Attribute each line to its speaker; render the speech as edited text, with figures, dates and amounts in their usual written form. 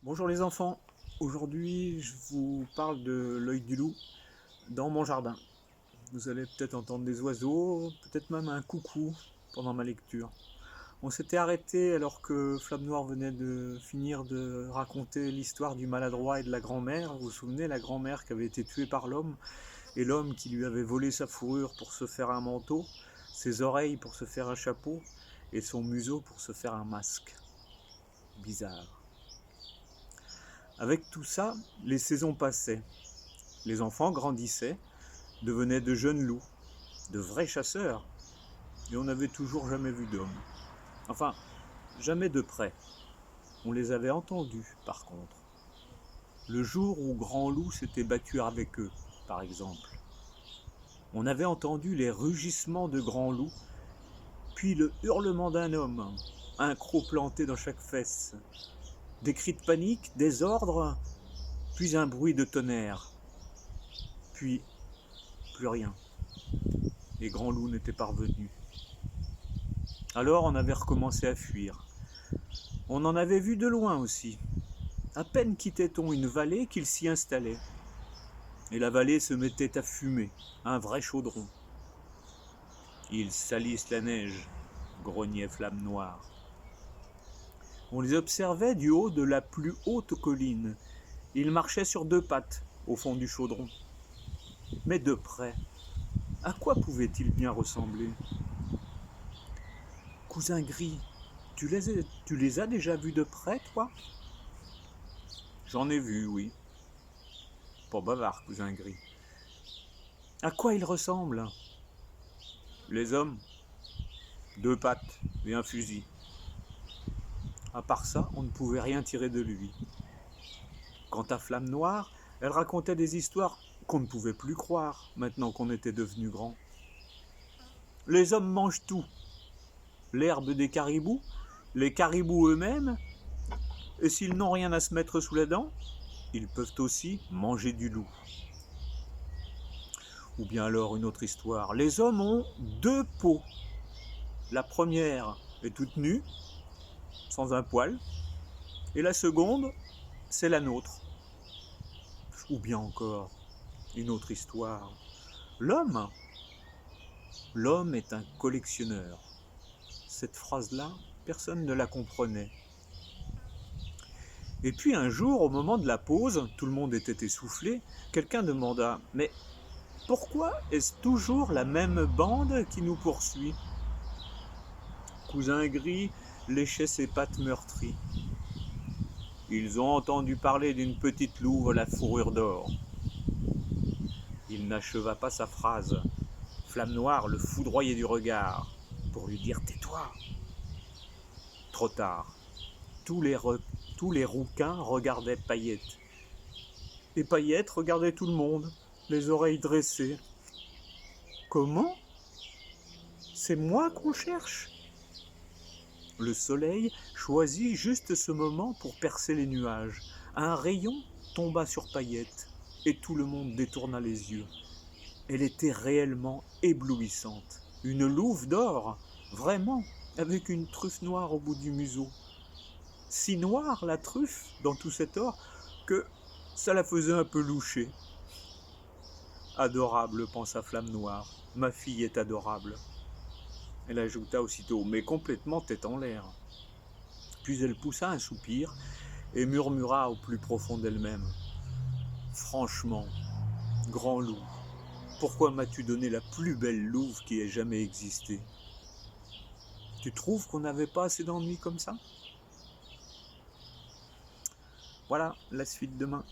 Speaker 1: Bonjour les enfants, aujourd'hui je vous parle de l'œil du loup dans mon jardin. Vous allez peut-être entendre des oiseaux, peut-être même un coucou pendant ma lecture. On s'était arrêté alors que Flamme Noire venait de finir de raconter l'histoire du maladroit et de la grand-mère. Vous vous souvenez, la grand-mère qui avait été tuée par l'homme et l'homme qui lui avait volé sa fourrure pour se faire un manteau, ses oreilles pour se faire un chapeau et son museau pour se faire un masque. Bizarre. Avec tout ça, les saisons passaient. Les enfants grandissaient, devenaient de jeunes loups, de vrais chasseurs, et on n'avait toujours jamais vu d'hommes. Enfin, jamais de près. On les avait entendus, par contre. Le jour où Grand Loup s'était battu avec eux, par exemple. On avait entendu les rugissements de Grand Loup, puis le hurlement d'un homme, un croc planté dans chaque fesse, des cris de panique, des ordres, puis un bruit de tonnerre, puis plus rien. Et Grand Loup n'était pas revenu. Alors on avait recommencé à fuir. On en avait vu de loin aussi. À peine quittait-on une vallée qu'il s'y installait. Et la vallée se mettait à fumer, un vrai chaudron. Ils salissent la neige, grognait Flamme Noire. On les observait du haut de la plus haute colline. Ils marchaient sur deux pattes au fond du chaudron. Mais de près, à quoi pouvaient-ils bien ressembler? Cousin Gris, tu les as déjà vus de près, toi? J'en ai vu, oui. Pas bavard, cousin Gris. À quoi ils ressemblent? Les hommes, deux pattes et un fusil. À part ça, on ne pouvait rien tirer de lui. Quant à Flamme Noire, elle racontait des histoires qu'on ne pouvait plus croire maintenant qu'on était devenu grand. Les hommes mangent tout. L'herbe des caribous, les caribous eux-mêmes, et s'ils n'ont rien à se mettre sous la dent, ils peuvent aussi manger du loup. Ou bien alors une autre histoire. Les hommes ont deux peaux. La première est toute nue, sans un poil, et la seconde, c'est la nôtre. Ou bien encore une autre histoire. L'homme, l'homme est un collectionneur. Cette phrase-là, personne ne la comprenait. Et puis un jour, au moment de la pause, tout le monde était essoufflé, quelqu'un demanda « Mais pourquoi est-ce toujours la même bande qui nous poursuit ?» Cousin Gris léchait ses pattes meurtries. Ils ont entendu parler d'une petite louve à la fourrure d'or. Il n'acheva pas sa phrase. Flamme Noire le foudroyait du regard pour lui dire « Tais-toi !» Trop tard. Tous les rouquins regardaient Paillette. Et Paillette regardait tout le monde, les oreilles dressées. « Comment? C'est moi qu'on cherche ?» Le soleil choisit juste ce moment pour percer les nuages. Un rayon tomba sur Paillette et tout le monde détourna les yeux. Elle était réellement éblouissante. Une louve d'or, vraiment, avec une truffe noire au bout du museau. Si noire la truffe dans tout cet or que ça la faisait un peu loucher. Adorable, pensa Flamme Noire, ma fille est adorable. Elle ajouta aussitôt, mais complètement tête en l'air. Puis elle poussa un soupir et murmura au plus profond d'elle-même. Franchement, Grand Loup, pourquoi m'as-tu donné la plus belle louve qui ait jamais existé? Tu trouves qu'on n'avait pas assez d'ennuis comme ça? Voilà, la suite demain.